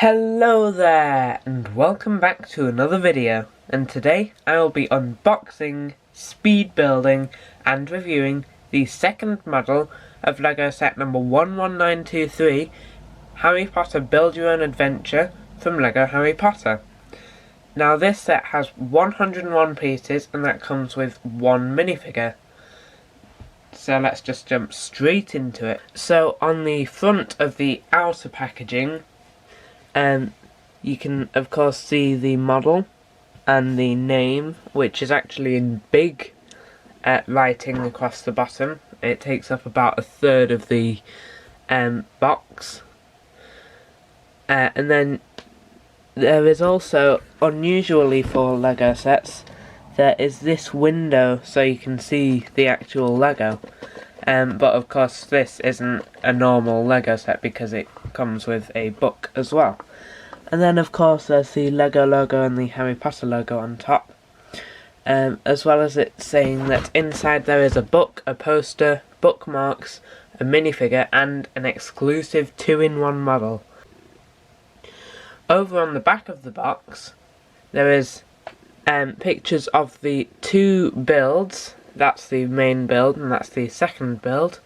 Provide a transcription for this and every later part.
Hello there, and welcome back to another video. And today I will be unboxing, speed building, and reviewing the second model of LEGO set number 11923, Harry Potter Build Your Own Adventure from LEGO Harry Potter. Now this set has 101 pieces, and that comes with one minifigure. So let's just jump straight into it. So on the front of the outer packaging, you can of course see the model and the name, which is actually in big writing across the bottom. It takes up about a third of the box. And then there is also, unusually for LEGO sets, there is this window so you can see the actual LEGO. But of course this isn't a normal LEGO set because it comes with a book as well. And then of course there's the LEGO logo and the Harry Potter logo on top. As well as it saying that inside there is a book, a poster, bookmarks, a minifigure and an exclusive 2-in-1 model. Over on the back of the box there is pictures of the two builds. That's the main build and that's the second build.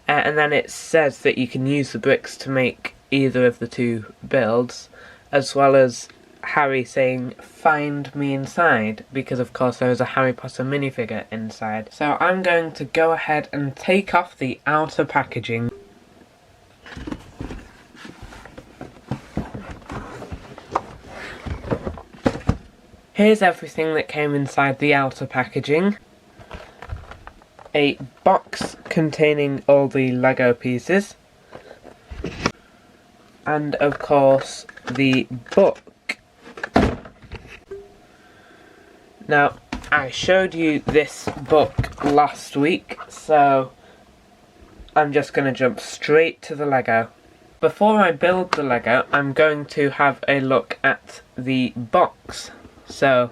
And then it says that you can use the bricks to make either of the two builds, as well as Harry saying, "Find me inside," because of course there is a Harry Potter minifigure inside. So I'm going to go ahead and take off the outer packaging. Here's everything that came inside the outer packaging. A box containing all the LEGO pieces, and of course the book. Now I showed you this book last week, so I'm just going to jump straight to the LEGO. Before I build the LEGO, I'm going to have a look at the box. So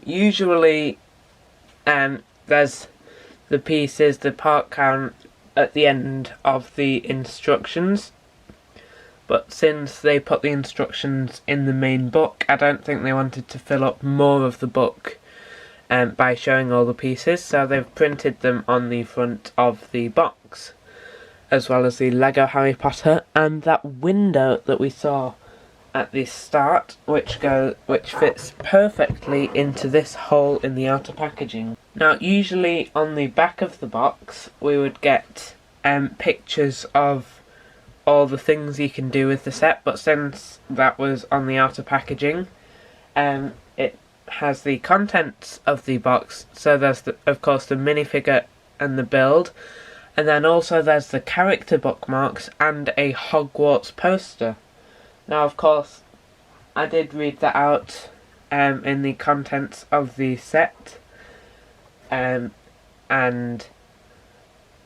usually there's the pieces, the part count at the end of the instructions, but since they put the instructions in the main book, I don't think they wanted to fill up more of the book by showing all the pieces, so they've printed them on the front of the box, as well as the LEGO Harry Potter and that window that we saw at the start, which fits perfectly into this hole in the outer packaging. Now usually on the back of the box we would get pictures of all the things you can do with the set, but since that was on the outer packaging, it has the contents of the box. So there's of course the minifigure and the build, and then also there's the character bookmarks and a Hogwarts poster. Now of course I did read that out in the contents of the set, and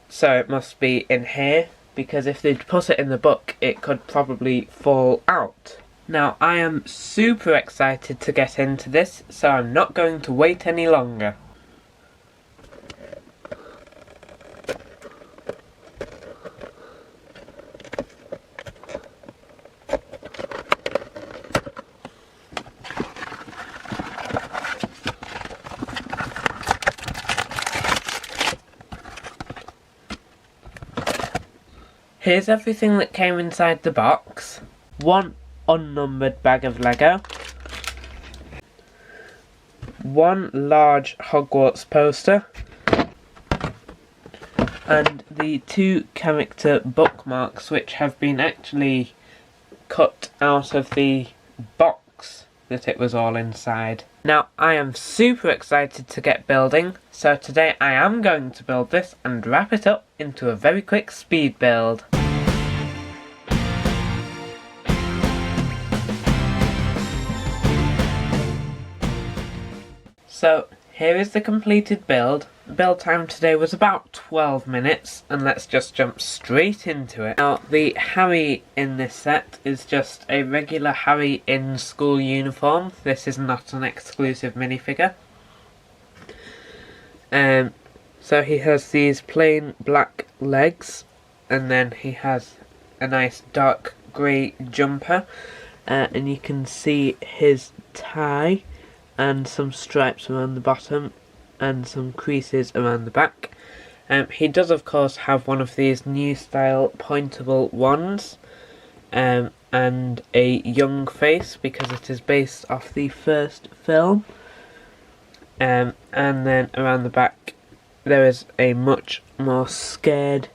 so it must be in here, because if they'd put it in the book it could probably fall out. Now I am super excited to get into this, so I'm not going to wait any longer. Here's everything that came inside the box. One unnumbered bag of LEGO. One large Hogwarts poster. And the two character bookmarks, which have been actually cut out of the box that it was all inside. Now I am super excited to get building, so today I am going to build this and wrap it up into a very quick speed build. So here is the completed build. Build time today was about 12 minutes, and let's just jump straight into it. Now the Harry in this set is just a regular Harry in school uniform. This is not an exclusive minifigure. So he has these plain black legs, and then he has a nice dark grey jumper, and you can see his tie and some stripes around the bottom and some creases around the back. He does of course have one of these new style pointable wands, and a young face because it is based off the first film. And then around the back there is a much more scared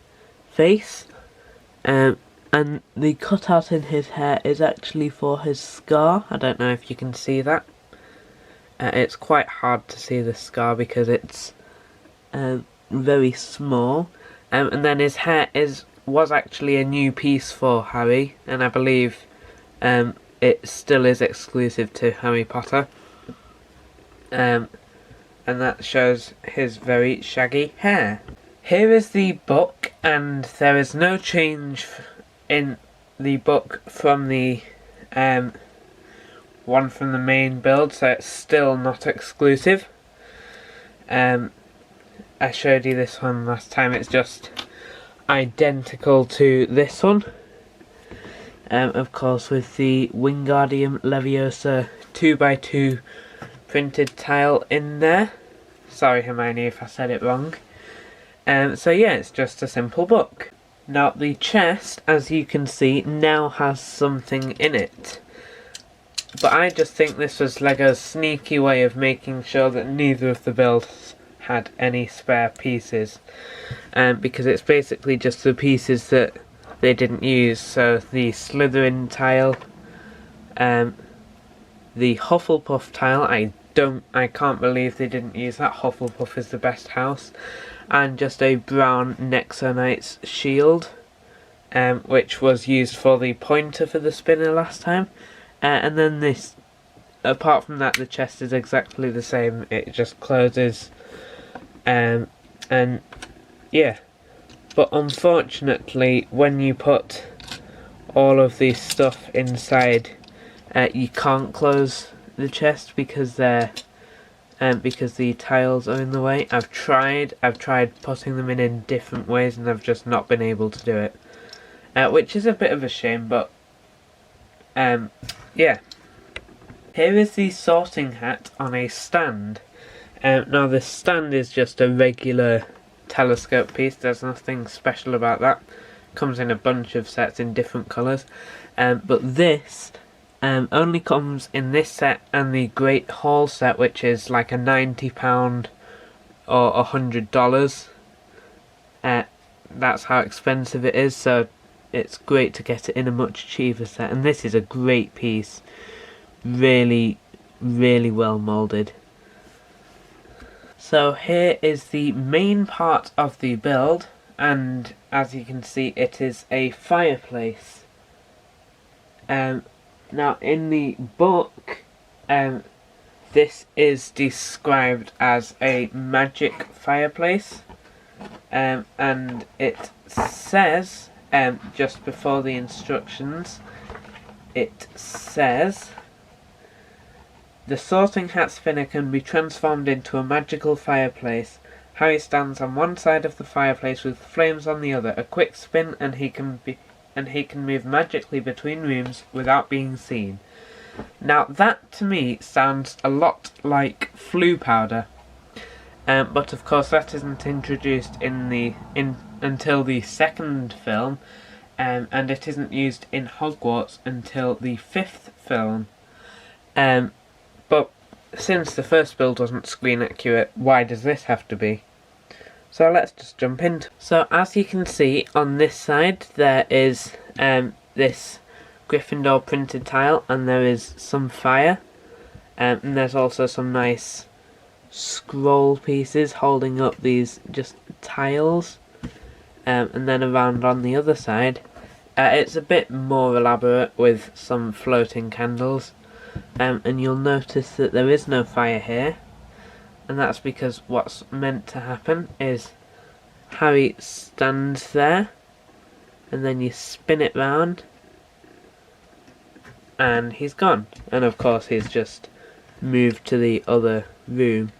face, and the cutout in his hair is actually for his scar. I don't know if you can see that. It's quite hard to see the scar because it's very small, and then his hair was actually a new piece for Harry, and I believe it still is exclusive to Harry Potter. And that shows his very shaggy hair. Here is the book, and there is no change in the book from the one from the main build, so it's still not exclusive. I showed you this one last time, it's just identical to this one. Of course with the Wingardium Leviosa 2x2 printed tile in there. Sorry Hermione if I said it wrong. So yeah, it's just a simple book. Now the chest, as you can see, now has something in it. But I just think this was Lego's sneaky way of making sure that neither of the builds had any spare pieces. Because it's basically just the pieces that they didn't use. So the Slytherin tile, the Hufflepuff tile, I can't believe they didn't use that. Hufflepuff is the best house. And just a brown Nexo shield, which was used for the pointer for the spinner last time. And then this, apart from that, the chest is exactly the same. It just closes, and yeah. But unfortunately, when you put all of this stuff inside, you can't close the chest because they're because the tiles are in the way. I've tried putting them in different ways, and I've just not been able to do it, which is a bit of a shame. But yeah. Here is the sorting hat on a stand. Now the stand is just a regular telescope piece. There's nothing special about that. Comes in a bunch of sets in different colours. But this only comes in this set and the Great Hall set, which is like a £90 or $100. That's how expensive it is, so it's great to get it in a much cheaper set. And this is a great piece. Really, really well moulded. So here is the main part of the build, and as you can see it is a fireplace. Now in the book this is described as a magic fireplace, and it says, just before the instructions, it says, the sorting hat spinner can be transformed into a magical fireplace. Harry stands on one side of the fireplace with flames on the other. A quick spin and he can move magically between rooms without being seen. Now that to me sounds a lot like Floo powder, but of course that isn't introduced until the second film, and it isn't used in Hogwarts until the 5th film. But since the first build wasn't screen accurate, why does this have to be? So let's just jump into it. So as you can see on this side there is this Gryffindor printed tile, and there is some fire, and there's also some nice scroll pieces holding up these just tiles, and then around on the other side it's a bit more elaborate with some floating candles. And you'll notice that there is no fire here, and that's because what's meant to happen is Harry stands there and then you spin it round and he's gone, and of course he's just moved to the other room.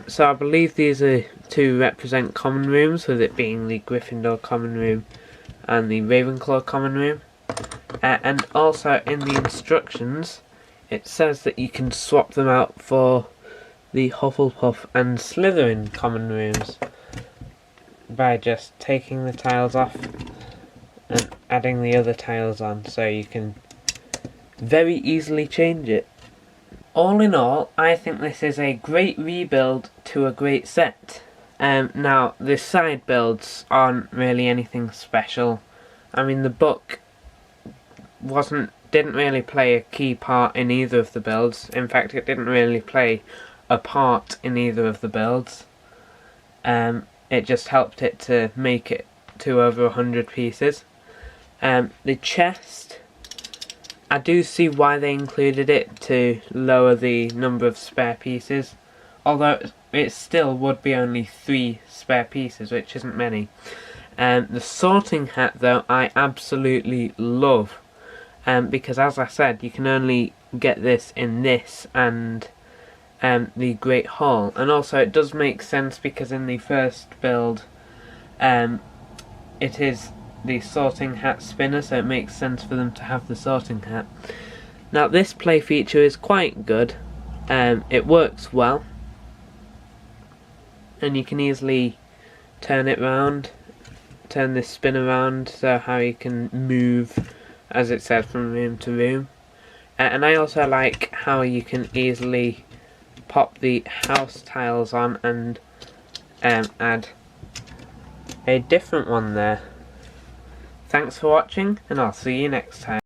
So I believe these are to represent common rooms, with it being the Gryffindor common room and the Ravenclaw common room. And also in the instructions it says that you can swap them out for the Hufflepuff and Slytherin common rooms by just taking the tiles off and adding the other tiles on, so you can very easily change it. All in all, I think this is a great rebuild to a great set. Now, the side builds aren't really anything special. I mean, the book didn't really play a key part in either of the builds. In fact, it didn't really play a part in either of the builds. It just helped it to make it to over 100 pieces. The chest, I do see why they included it, to lower the number of spare pieces, although it still would be only 3 spare pieces, which isn't many. The sorting hat, though, I absolutely love, because as I said, you can only get this in this and the Great Hall, and also it does make sense because in the first build it is the sorting hat spinner, so it makes sense for them to have the sorting hat. Now, this play feature is quite good. It works well, and you can easily turn it round, turn this spin around, so how you can move, as it said, from room to room. And I also like how you can easily pop the house tiles on and add a different one there. Thanks for watching, and I'll see you next time.